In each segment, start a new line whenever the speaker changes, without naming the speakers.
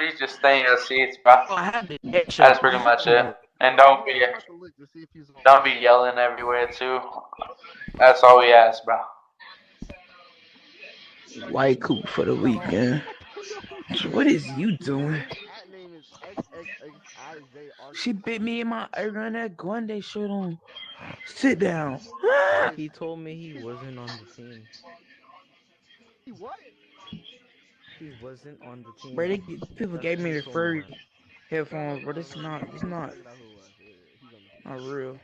please just stay in your seats, bro.
Oh, I have the headshot.
That's pretty much it. And don't be yelling everywhere too. That's all we ask, bro.
White coop for the weekend. What is you doing? She bit me in my ear on that Grande shirt on. Sit down.
He told me he wasn't on the team. He wasn't on the team.
People
That's
gave
what
me
he
the
told me.
furry headphones, but it's not not real.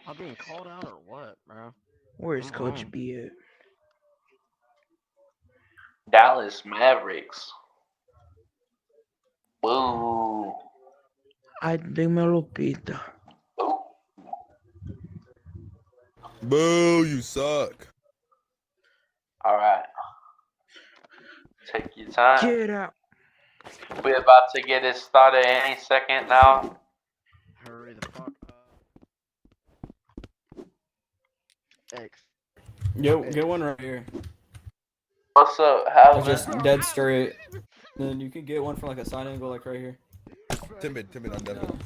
I'm being called out or what, bro?
Where's Coach B at?
Dallas Mavericks. Woo.
Ay, dímelo, pita.
Boo, you suck.
Alright. Take your time.
Get out.
We're about to get it started any second now.
Hurry the fuck up. X.
Get one right here.
What's up, Hal?
Just dead straight. Then you can get one from like a side angle, like right here.
Timid on Devin.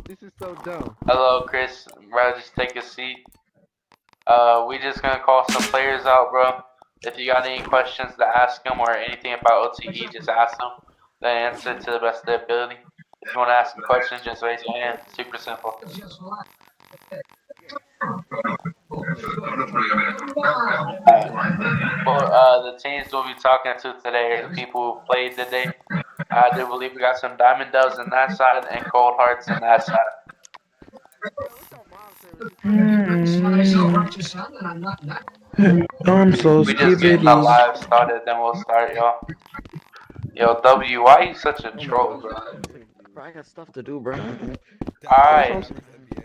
This is so dumb.
Hello, Chris. Bro, just take a seat. We just gonna call some players out, bro. If you got any questions to ask them or anything about OTE, just ask them. They answer to the best of their ability. If you want to ask some questions, just raise your hand. Super simple. Well, the teams we'll be talking to today are the people who played today. I do believe we got some Diamond Doves on that side and Cold Hearts on that side.
I'm so
We just getting the live started, then we'll start, y'all. Yo, W, why you such a troll, bro?
Bro, I got stuff to do, bro.
Alright.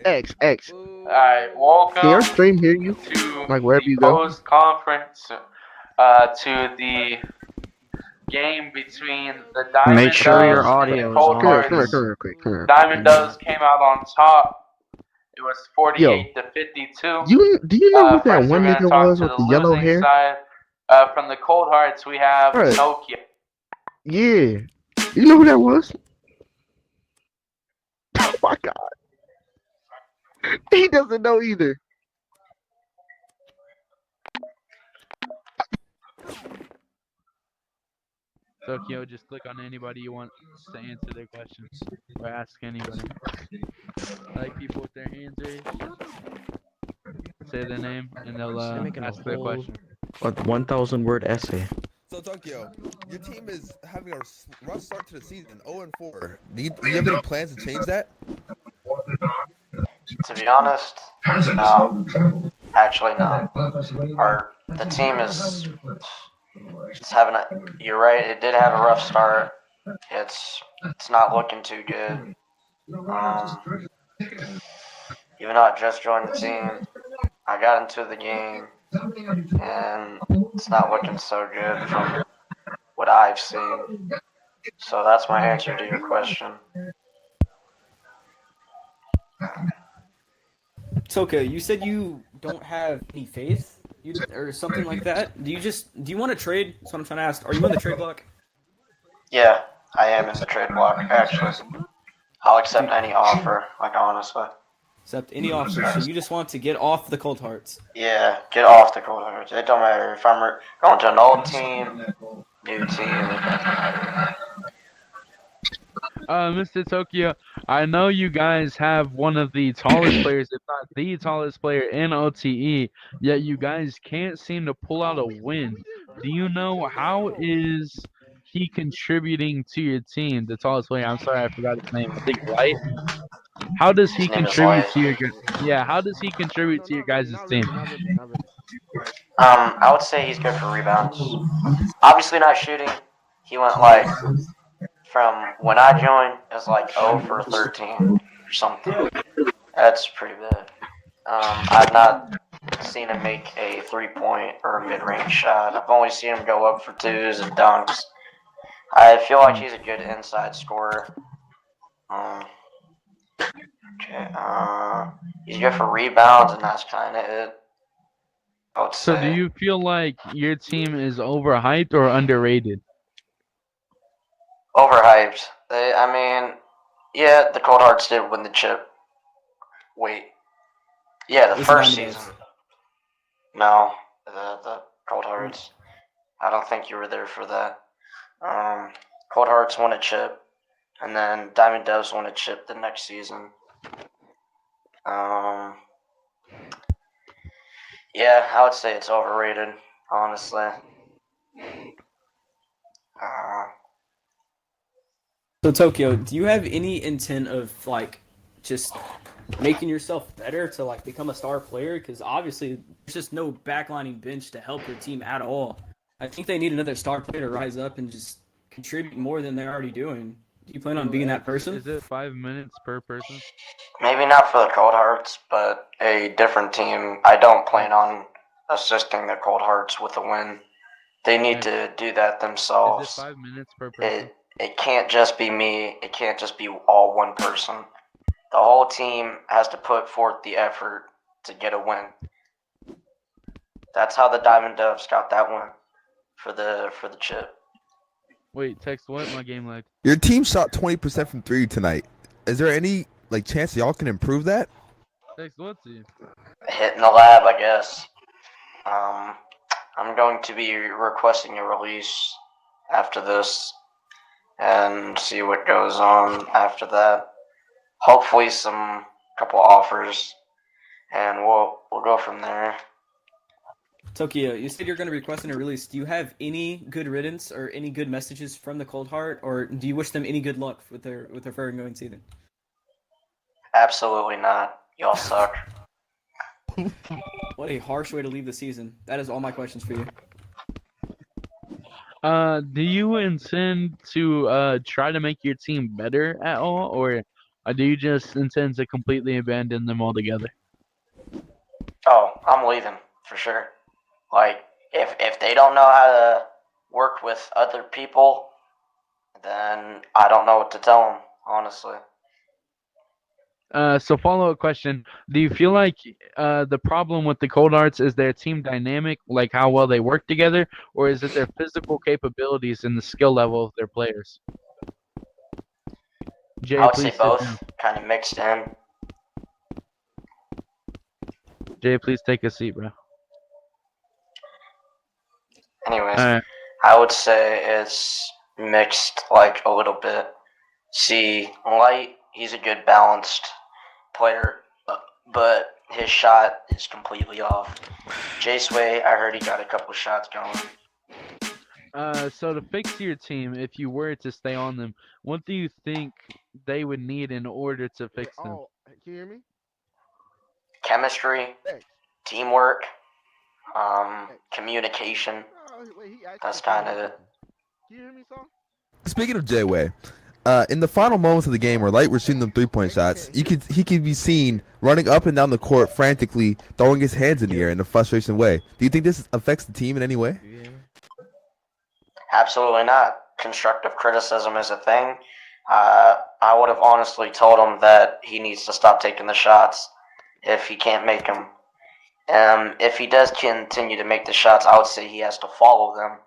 X.
Alright, welcome
Can your stream hear you?
to
Like wherever
the
you go?
post-conference to the game between the Diamond
Make sure your
Doves
audio
and
is
Cold
on.
Hearts.
Come here.
Diamond Doves came out on top. It was 48 to 52.
Do you know who that
First,
one
we're gonna
nigga
talk
was
to
with
the
the yellow
losing
hair?
side. From the Cold Hearts, we have
Bruh.
Nokia.
Yeah. You know who that was? Oh my god. He doesn't know either.
Tokyo, just click on anybody you want to answer their questions or ask anybody. Like people with their hands raised, say their name and they'll ask their question.
A 1,000-word essay.
So Tokyo, your team is having a rough start to the season, 0-4. Do you have any plans to change that?
To be honest, no. Actually, no. The team is having a. You're right. It did have a rough start. It's not looking too good. Even though I just joined the team, I got into the game, and it's not looking so good from what I've seen. So that's my answer to your question.
It's okay. You said you don't have any faith, or something like that. Do you want to trade? That's what I'm trying to ask. Are you in the trade block?
Yeah, I am in the trade block, actually. I'll accept any offer, like honestly.
Accept any offer. So you just want to get off the Cold Hearts.
Yeah, get off the Cold Hearts. It don't matter if I'm going to an old team, new team.
Mr. Tokyo, I know you guys have one of the tallest players, if not the tallest player in OTE, yet you guys can't seem to pull out a win. Do you know how is he contributing to your team, the tallest player? I'm sorry, I forgot his name. I think Light. How does he contribute to your how does he contribute to your guys' team?
I would say he's good for rebounds. Obviously not shooting. He went like from when I joined, it was like 0 for 13 or something. That's pretty bad. I've not seen him make a 3-point or a mid-range shot. I've only seen him go up for twos and dunks. I feel like he's a good inside scorer. Okay. He's good for rebounds, and that's kind of it. I would
So
say.
do you feel like your team is overhyped or underrated?
Overhyped. I mean, yeah, the Cold Hearts did win the chip. Wait. Yeah, the
It was the
first
Diamond
season.
Doves.
No, the Cold Hearts. I don't think you were there for that. Cold Hearts won a chip, and then Diamond Doves won a chip the next season. Yeah, I would say it's overrated, honestly.
So Tokyo, do you have any intent of like just making yourself better to like become a star player? Because obviously there's just no backlining bench to help your team at all. I think they need another star player to rise up and just contribute more than they're already doing. Do you plan on being that person?
Is it 5 minutes per person?
Maybe not for the Cold Hearts, but a different team. I don't plan on assisting the Cold Hearts with a win. They need to do that
Is
themselves.
it 5 minutes per person?
It can't just be me. It can't just be all one person. The whole team has to put forth the effort to get a win. That's how the Diamond Doves got that win for the chip.
Wait, text what? My game lagged.
Your team shot 20% from 3 tonight. Is there any chance y'all can improve that?
Text what to you?
Hitting the lab, I guess. I'm going to be requesting a release after this and see what goes on after that. Hopefully some couple offers, and we'll go from there.
Tokyo, you said you're going to be requesting a release. Do you have any good riddance or any good messages from the Cold Heart, or do you wish them any good luck with their ongoing season?
Absolutely not. Y'all suck.
What a harsh way to leave the season. That is all my questions for you.
Do you intend to try to make your team better at all, or do you just intend to completely abandon them altogether?
Oh, I'm leaving for sure. Like, if they don't know how to work with other people, then I don't know what to tell them, honestly.
So follow-up question: do you feel like the problem with the Cold Arts is their team dynamic, like how well they work together, or is it their physical capabilities and the skill level of their players? Jay,
I would
please
say
sit
both,
down.
kind of mixed in.
Jay, please take a seat, bro.
Anyways,
All right.
I would say it's mixed, like, a little bit. See, Light, he's a good balanced player, but his shot is completely off. Jaceway, I heard he got a couple shots going.
So to fix your team, if you were to stay on them, what do you think they would need in order to fix them?
Oh, can you hear me?
Chemistry,
Thanks.
teamwork, communication.
Oh, wait, he actually
That's
said
kind of it.
something. Can you hear me, Saul?
Speaking of J-Way, in the final moments of the game where Light was shooting them 3-point shots, he could be seen running up and down the court frantically, throwing his hands in the air in a frustration way. Do you think this affects the team in any way?
Absolutely not. Constructive criticism is a thing. I would have honestly told him that he needs to stop taking the shots if he can't make them. If he does continue to make the shots, I would say he has to follow them.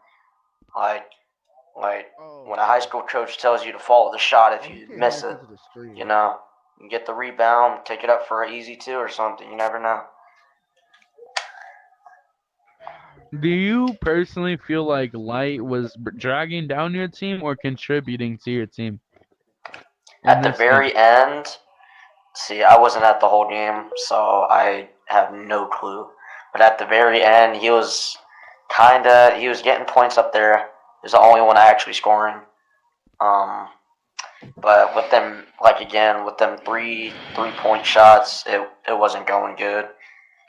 Like when a high school coach tells you to follow the shot if you miss it, you know, you get the rebound, take it up for an easy 2 or something. You never know.
Do you personally feel like Light was dragging down your team or contributing to your team?
At the very end, see, I wasn't at the whole game, so I have no clue. But at the very end, he was getting points up there. He was the only one actually scoring. But with them, with them 3-point shots, it wasn't going good.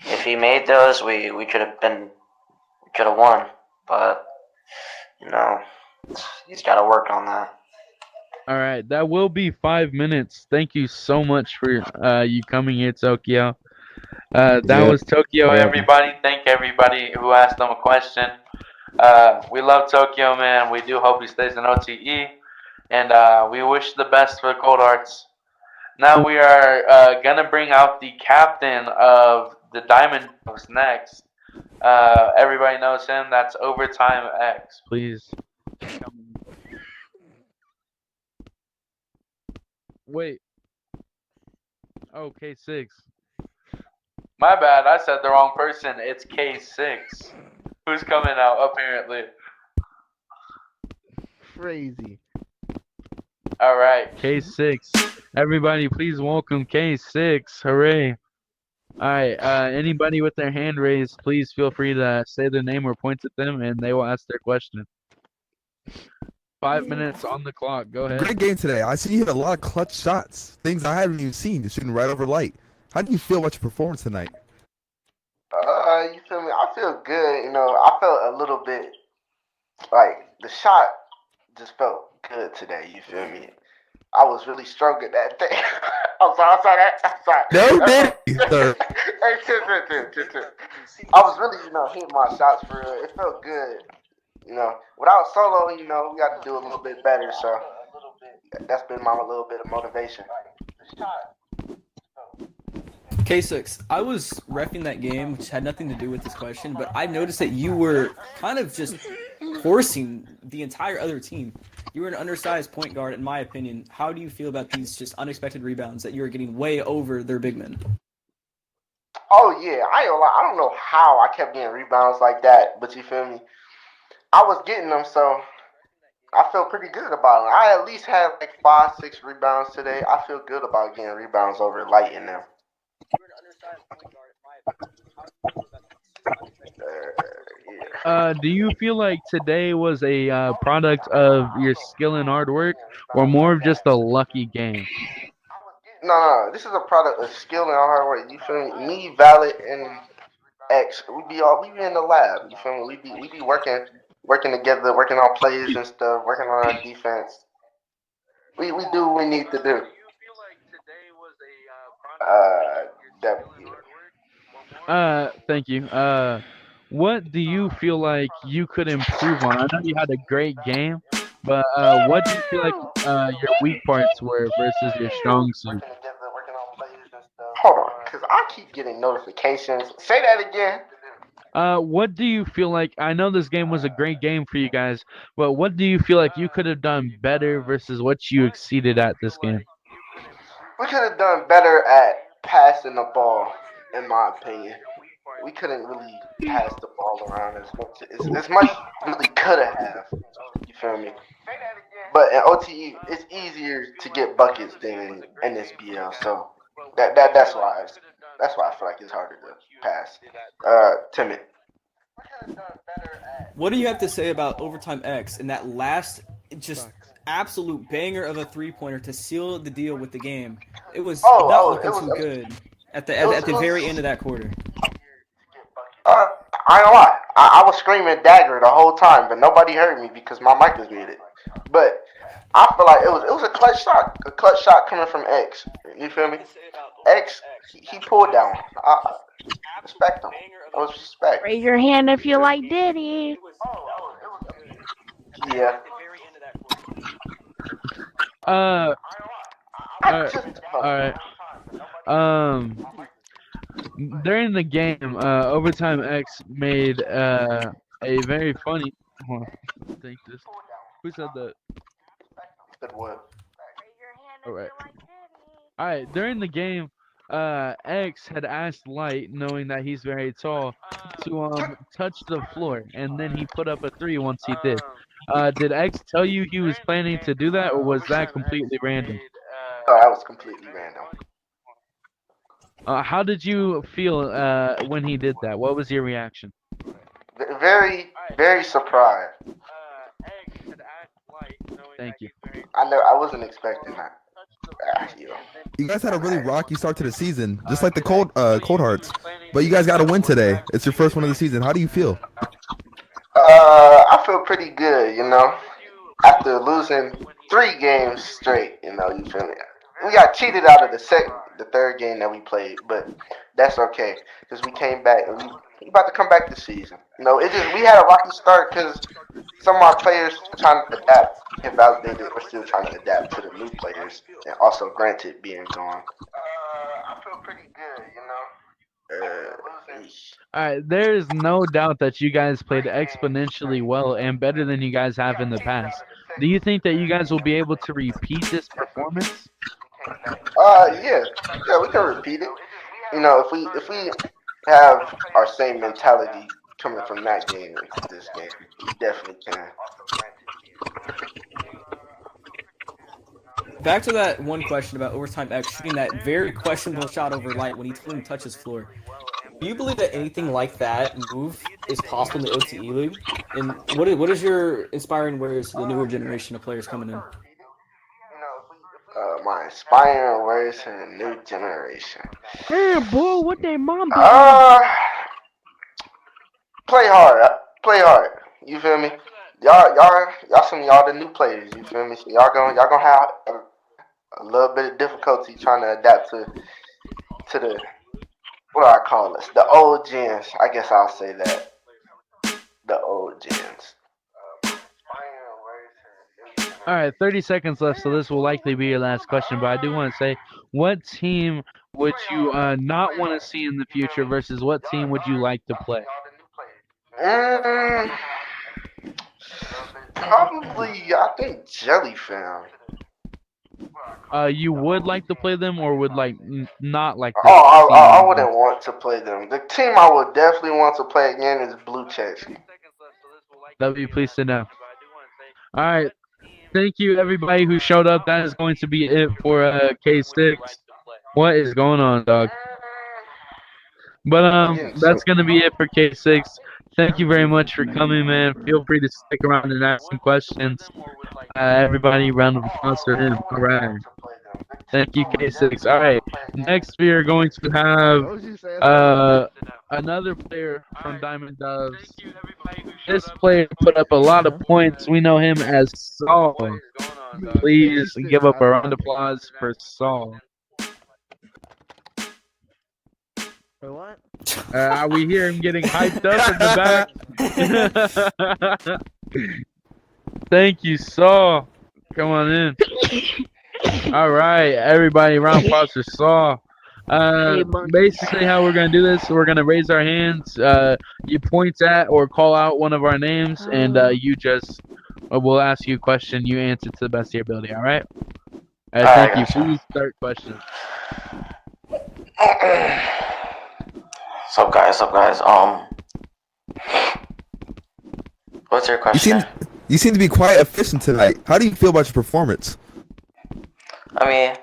If he made those, we could have won. But he's got to work on that.
All right, that will be 5 minutes. Thank you so much for you coming here, Tokyo. That was Tokyo,
everybody. Thank everybody who asked them a question. We love Tokyo, man. We do hope he stays in OTE. And we wish the best for Cold Arts. Now we are going to bring out the captain of the Diamond Dogs next. Everybody knows him. That's Overtime X.
Please. Wait. Oh, K6.
My bad, I said the wrong person. It's K6. Who's coming out, apparently.
Crazy.
Alright.
K6. Everybody, please welcome K6. Hooray. Alright, anybody with their hand raised, please feel free to say their name or point at them, and they will ask their question. 5 minutes on the clock. Go ahead.
Great game today. I see you hit a lot of clutch shots, things I haven't even seen. You're shooting right over light. How do you feel about your performance tonight?
You feel me? I feel good. You know, I felt a little bit like the shot just felt good today. You feel me? I was really struggling that day. I'm sorry.
No, did sir.
Hey, chill. I was really, hitting my shots for real. It felt good. Without solo, we got to do a little bit better. So that's been my little bit of motivation.
K6, I was reffing that game, which had nothing to do with this question, but I noticed that you were kind of just horsing the entire other team. You were an undersized point guard, in my opinion. How do you feel about these just unexpected rebounds that you were getting way over their big men?
Oh, yeah. I don't know how I kept getting rebounds like that, but you feel me? I was getting them, so I feel pretty good about it. I at least had like 5-6 rebounds today. I feel good about getting rebounds over Light in them.
Do you feel like today was a product of your skill and hard work, or more of just a lucky game?
No. This is a product of skill and hard work. You feel me? Me, Valid, and X, we be in the lab. You feel me? We be working together, working on plays and stuff, working on our defense. We do what we need to do. Definitely.
Thank you. What do you feel like you could improve on? I know you had a great game, but what do you feel like your weak parts were versus your strong suit?
Hold on, because I keep getting notifications. Say that again.
What do you feel like? I know this game was a great game for you guys, but what do you feel like you could have done better versus what you exceeded at this game?
We could have done better at passing the ball, in my opinion. We couldn't really pass the ball around as much as we could have. You feel me? But in OTE, it's easier to get buckets than in NSBL, so that's why I feel like it's harder to pass. Timid.
What do you have to say about Overtime X and that last just absolute banger of a three-pointer to seal the deal with the game? It was not looking too good at the very end of that quarter.
I ain't gonna lie. I was screaming dagger the whole time, but nobody heard me because my mic was muted. But I feel like it was a clutch shot coming from X. You feel me? X, he pulled down. I respect him. It was respect.
Raise your hand if you like Diddy.
Yeah.
Alright. During the game, Overtime X made a very funny. Hold on, think this. Who said that? Alright, during the game, X had asked Light, knowing that he's very tall, to touch the floor, and then he put up a 3 once he did. Did X tell you he was planning to do that, or was that completely random?
Oh, that was completely random.
How did you feel when he did that? What was your reaction?
Very, very surprised.
Thank you.
I wasn't expecting that.
You guys had a really rocky start to the season, just like the Cold Hearts. But you guys got a win today. It's your first one of the season. How do you feel?
I feel pretty good, after losing 3 games straight, you feel me? We got cheated out of the third game that we played, but that's okay because we came back and we about to come back this season. We had a rocky start because some of our players were trying to adapt and validated. We're still trying to adapt to the new players and also granted being gone. I feel pretty good,
All right, there is no doubt that you guys played exponentially well and better than you guys have in the past. Do you think that you guys will be able to repeat this performance?
Yeah, yeah, we can repeat it. You know, if we have our same mentality coming from that game into this game, we definitely can.
Back to that one question about overtime X shooting that very questionable shot over light when he told him to touch his floor. Do you believe that anything like that move is possible in the OTE league? And what is your inspiring words to the newer generation of players coming in?
My inspiring words to the new generation.
Damn, boy, what they mom do?
Uh, play hard. Play hard. You feel me? Y'all the new players. You feel me? So y'all gonna have a little bit of difficulty trying to adapt to the what do I call this? The old gens. I guess I'll say that. The old gens.
All right, 30 seconds left, so this will likely be your last question. But I do want to say, what team would you not want to see in the future versus what team would you like to play?
Probably, I think Jelly Fam.
You would like to play them, or would not like to?
Oh,
see
I
them?
wouldn't want to play them. The team I would definitely want to play again is Blue Checks.
That'd be pleased to know. All right, thank you everybody who showed up. That is going to be it for K6. What is going on, dog? But that's gonna be it for K6. Thank you very much for coming, man. Feel free to stick around and ask some questions. Everybody, round of applause for him. All right. Thank you, K6. All right. Next, we are going to have another player from Diamond Doves. This player put up a lot of points. We know him as Saul. Please give up a round of applause for Saul.
For what?
We hear him getting hyped up in the back. Thank you, Saul. Come on in. All right, everybody, round of applause for Saul. Basically, how we're gonna do this, we're gonna raise our hands. You point at or call out one of our names, and you just we'll ask you a question. You answer to the best of your ability. All right. Thank you. Please start questions.
Sup guys? What's your question?
You seem to be quite efficient tonight. How do you feel about your performance?
I mean,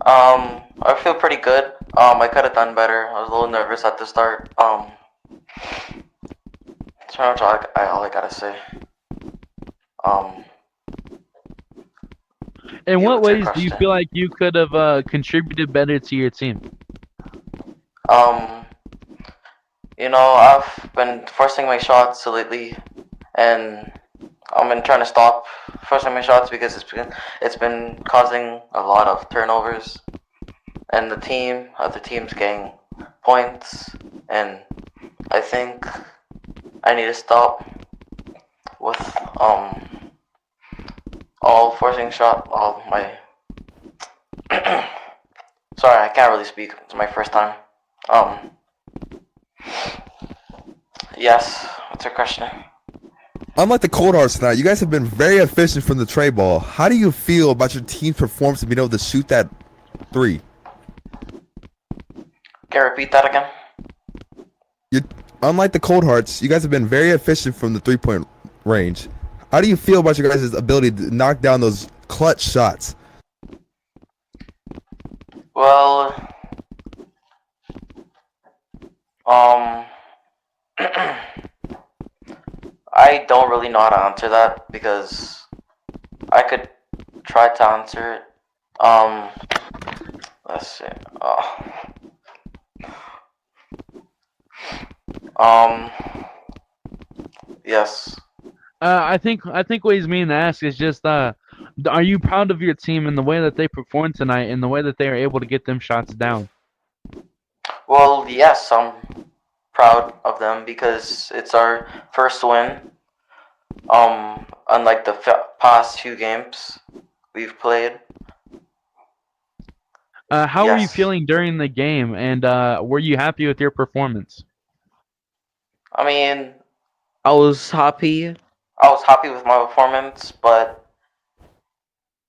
I feel pretty good. I could have done better. I was a little nervous at the start. That's pretty much all I gotta say.
In what ways do you feel like you could have contributed better to your team?
You know, I've been forcing my shots lately, and I've been trying to stop forcing my shots because it's been causing a lot of turnovers, and other teams getting points, and I think I need to stop with all my. Sorry, I can't really speak. It's my first time. Yes. What's your question?
Unlike the Cold Hearts tonight, you guys have been very efficient from the tray ball. How do you feel about your team's performance and being able to shoot that three?
Can you repeat that again?
Unlike the Cold Hearts, you guys have been very efficient from the three-point range. How do you feel about your guys' ability to knock down those clutch shots?
Well, I don't really know how to answer that because I could try to answer it. Let's see. Yes.
I think what he's meaning to ask is just are you proud of your team in the way that they performed tonight and the way that they are able to get them shots down?
Well, yes, I'm proud of them because it's our first win. Unlike the past few games we've played.
How were you
Yes.
feeling during the game, and were you happy with your performance?
I mean,
I was happy.
I was happy with my performance, but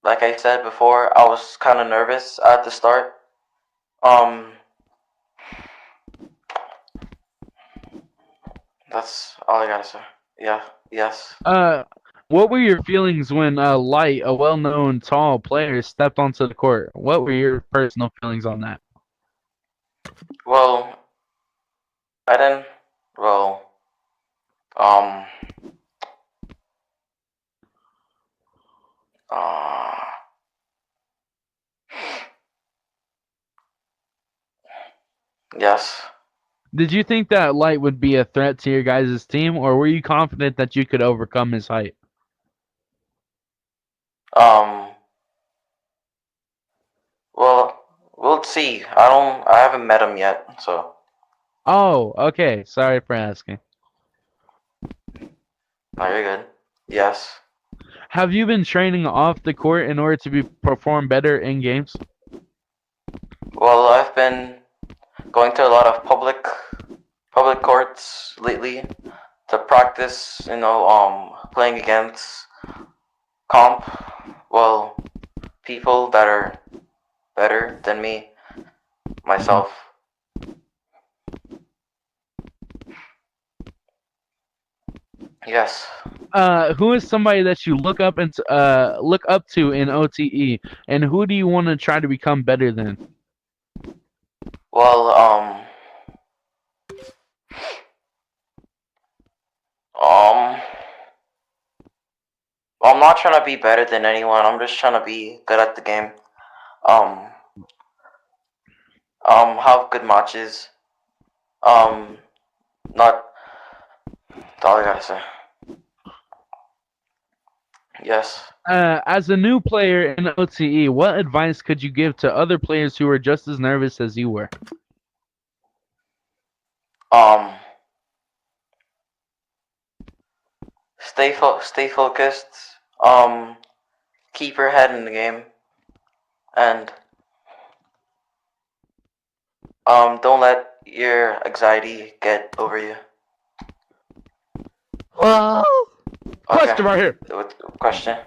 like I said before, I was kind of nervous at the start. Um, that's all I gotta say. Yeah. Yes.
What were your feelings when Light, a well-known tall player, stepped onto the court? What were your personal feelings on that?
Well, I didn't. Well, um, uh, yes.
Did you think that Light would be a threat to your guys' team, or were you confident that you could overcome his height?
Um, well, we'll see. I haven't met him yet, so.
Oh, okay. Sorry for asking.
No, you're good. Yes.
Have you been training off the court in order to perform better in games?
Well, I've been going to a lot of public courts lately to practice, playing against people that are better than me, myself. Yes.
Who is somebody that you look up to in OTE, and who do you want to try to become better than?
Well, I'm not trying to be better than anyone. I'm just trying to be good at the game. Um, have good matches. Not. That's all I gotta say. Yes.
As a new player in OTE, what advice could you give to other players who are just as nervous as you were?
Stay focused. Keep your head in the game, and don't let your anxiety get over you.
Well, question right here.
Question.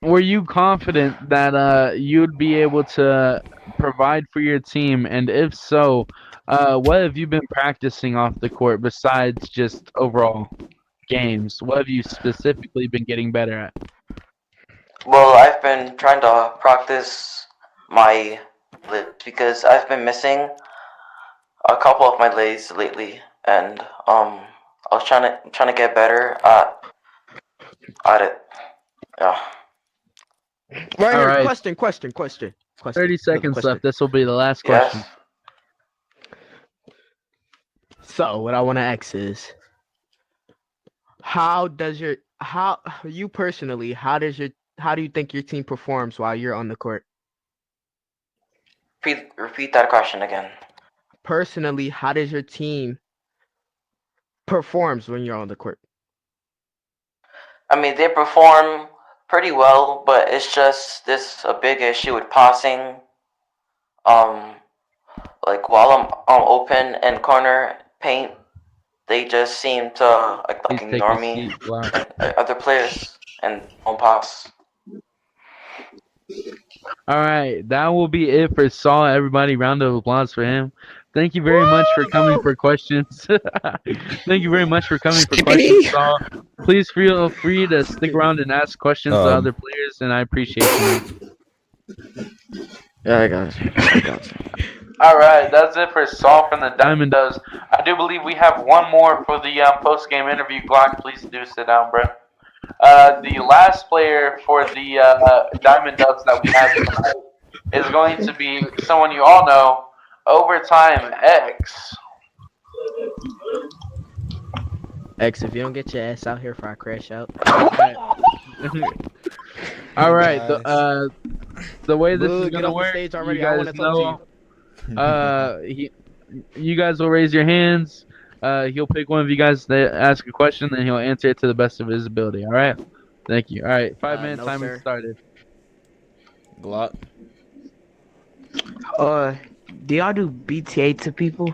Were you confident that you'd be able to provide for your team, and if so, what have you been practicing off the court besides just overall games? What have you specifically been getting better at?
Well, I've been trying to practice my lips because I've been missing a couple of my lays lately, and I was trying to get better at it. Yeah.
Right
All
here.
right.
Question.
30 seconds
Question.
left. This will be the last question.
Yes.
So what I want to ask is, how do you personally, how do you think your team performs while you're on the court?
Repeat that question again.
Personally, how does your team performs when you're on the court?
I mean, they perform pretty well, but it's just a big issue with passing. Like while I'm open in corner paint, they just seem to
Please take
ignore
a
me,
seat. Wow.
other players, and don't pass.
All right, that will be it for Saul. Everybody, round of applause for him. Thank you very much for coming for questions. Thank you very much for coming for questions, Saul. Please feel free to stick around and ask questions to other players, and I appreciate you.
Yeah, I got you.
All right, that's it for Saul from the Diamond Doves. I do believe we have one more for the post-game interview. Glock, please do sit down, bro. The last player for the Diamond Doves that we have tonight is going to be someone you all know, Overtime X.
X, if you don't get your ass out here before I crash out.
All right. The way this is
Get
gonna
off the
work,
stage already.
you
I
guys
want to talk
know.
to you.
You guys will raise your hands. He'll pick one of you guys to ask a question, and he'll answer it to the best of his ability. All right. Thank you. All right. 5-minute timer started.
Glock.
Do y'all do BTA to people?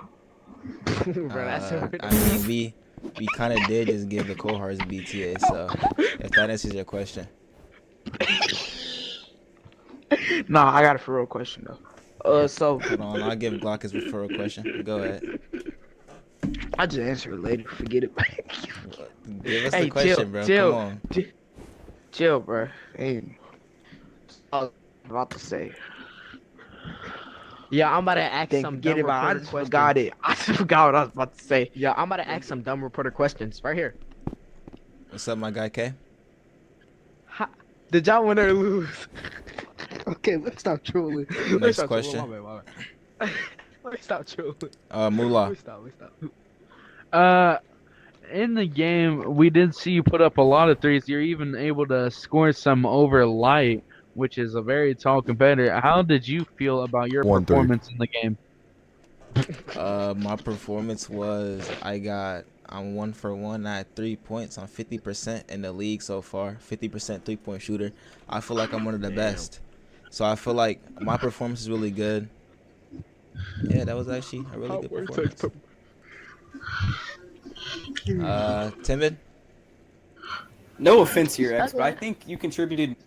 Bro, that's
I mean, we kind of did just give the cohorts BTA, so if that answers your question.
No, I got a for real question though. So
Hold on, I'll give Glock his referral question. Go ahead.
I just answer it later. Forget it.
Give us
Hey,
the question, bro.
chill,
Come on.
chill, bro. Hey, I was about to say. Yeah, I'm about to ask some
Forget
dumb
about it. I
reporter
just
questions.
forgot it. I just forgot what I was about to say.
Yeah, I'm about to ask some dumb reporter questions right here.
What's up, my guy K?
Did y'all win or lose?
Okay, let's stop trolling.
Next question.
My bad. Let me stop trolling.
Moolah.
Let me stop.
In the game, we did see you put up a lot of threes. You're even able to score some over Light, which is a very tall competitor. How did you feel about your
1-3.
performance in the game?
My performance was I'm 1 for 1. I had 3 points on 50% in the league so far. 50% 3-point shooter. I feel like I'm one of the best. So I feel like my performance is really good. Yeah, that was actually a really good performance. Timid?
No offense here, X, but I think you contributed.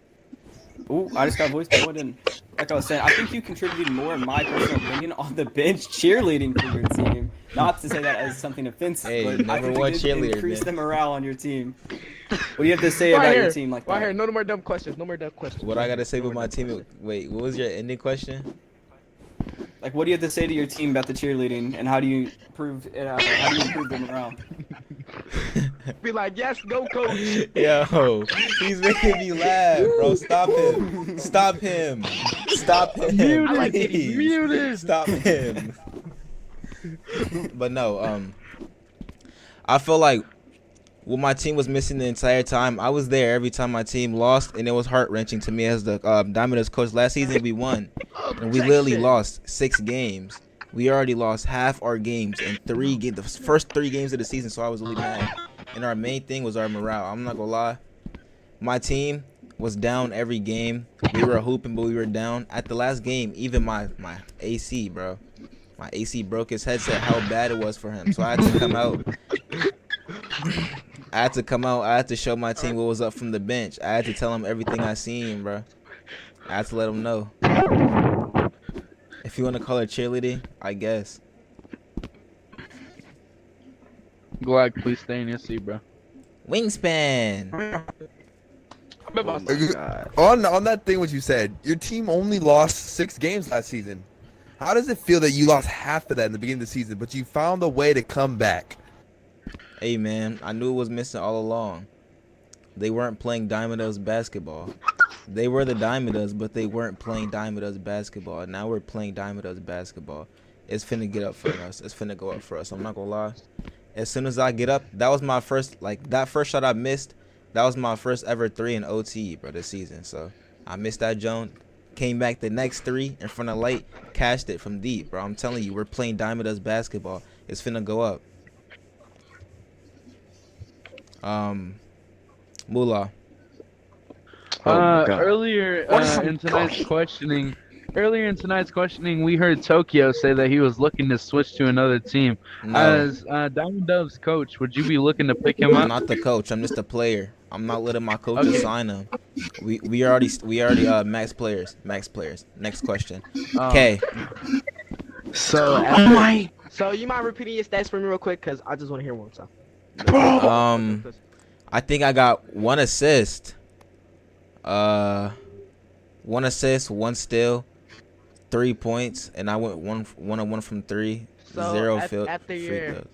Ooh, I just got voice forward, and like I was saying, I think you contributed more, in my personal opinion, on the bench cheerleading for your team. Not to say that as something offensive,
Hey,
but I
number
think
one
you did
cheerleader,
increase
man.
the morale on your team. What do you have to say about your team like that?
Right here. No more dumb questions. No more dumb questions.
What I gotta say with my team? Wait, what was your ending question?
Like, what do you have to say to your team about the cheerleading, and how do you improve the morale?
Be like, yes, go coach.
Yo, he's making me laugh, bro. Stop him. Stop him. Stop him.
I like
Please.
Muted.
Stop him. But no, I feel like what my team was missing the entire time, I was there every time my team lost, and it was heart-wrenching to me as the Diamonders coach. Last season we won, and we literally lost 6 games. We already lost half our games in 3 games, the first 3 games of the season, so I was really mad. And our main thing was our morale. I'm not gonna lie, my team was down every game. We were hooping, but we were down. At the last game, even my AC, bro, my AC broke his headset. How bad it was for him. So I had to come out. I had to show my team what was up from the bench. I had to tell them everything I seen, bro. I had to let them know. If you want to call it cheerleading, I guess.
Glad, please stay in your seat, bro.
Wingspan.
On that thing what you said, your team only lost 6 games last season. How does it feel that you lost half of that in the beginning of the season, but you found a way to come back?
Hey, man, I knew it was missing all along. They weren't playing Diamonders basketball. They were the Diamonders, but they weren't playing Diamonders basketball. Now we're playing Diamonders basketball. It's finna get up for us. It's finna go up for us. I'm not gonna lie. As soon as I get up, that was my first, that first shot I missed, that was my first ever 3 in OTE, bro, this season. So I missed that joint. Came back the next 3 in front of Light, cashed it from deep, bro. I'm telling you, we're playing Diamonders basketball. It's finna go up. Moolah.
Earlier in tonight's questioning, we heard Tokyo say that he was looking to switch to another team.
No.
As Diamond Dove's coach, would you be looking to pick him
I'm
up?
not the coach. I'm just a player. I'm not letting my coaches sign him. We already max players. Next question. Okay.
So, so you mind repeating your stats for me real quick? Cause I just want to hear one time.
I think I got 1 assist. 1 assist, 1 steal, 3 points, and I went 1-on-1 from 3.
So
0
after
free throws.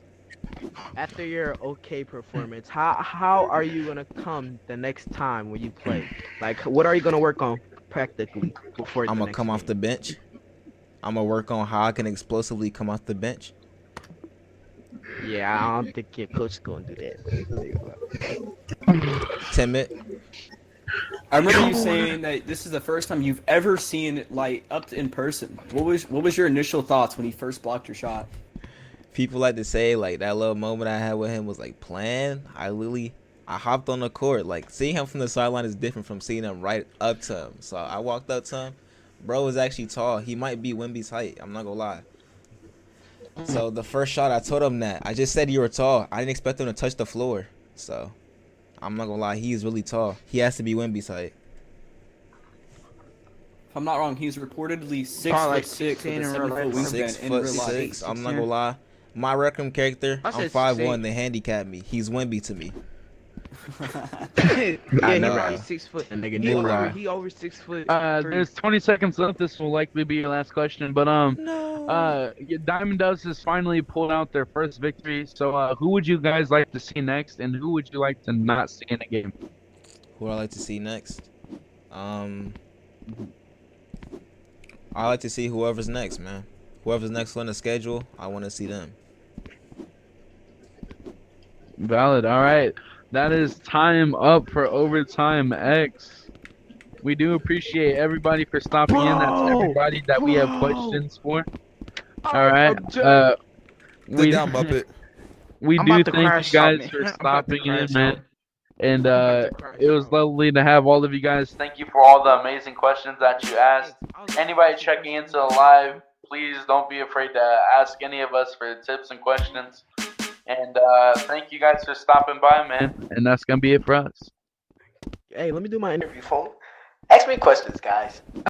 After your okay performance, how are you gonna come the next time when you play? Like, what are you gonna work on practically before?
I'm gonna come off the bench. I'm gonna work on how I can explosively come off the bench.
Yeah, I don't think your coach is gonna do that.
10-minute.
I remember you saying that this is the first time you've ever seen Light up in person. What was your initial thoughts when he first blocked your shot?
People like to say that little moment I had with him was planned. I hopped on the court. Seeing him from the sideline is different from seeing him right up to him. So I walked up to him. Bro is actually tall. He might be Wemby's height. I'm not gonna lie. So the first shot, I told him that. I just said you were tall. I didn't expect him to touch the floor. So I'm not gonna lie. He's really tall. He has to be Wemby's height.
If I'm not wrong, he's reportedly 6'6"
Probably like
with a
16 in
7
real
foot
life.
wingspan in real life.
6'6". I'm not gonna lie. My Reckham character,
I
I'm
said
5'1".
6'8".
They handicapped me. He's Wemby to me.
Yeah, he
know.
probably 6 foot.
That nigga
He
Moolah.
over 6 foot.
There's 20 seconds left. This will likely be your last question, but Diamond Doves has finally pulled out their first victory. So who would you guys like to see next, and who would you like to not see in a game?
Who would I like to see next? I like to see whoever's next, man. Whoever's next on the schedule, I want to see them.
Valid. All right. That is time up for Overtime X. We do appreciate everybody for stopping in. That's everybody that we have questions for. All right.
Sit down, Muppet.
We
I'm
do
about to
thank
crash
you
out,
guys
man.
for
I'm about to
stopping in,
crash
man.
out.
And
about to crash
it was
out.
lovely to have all of you guys.
Thank you for all the amazing questions that you asked. Anybody checking into the live, please don't be afraid to ask any of us for tips and questions. And thank you guys for stopping by, man.
And that's going to be it for us.
Hey, let me do my interview.
Interview phone. Ask me questions, guys.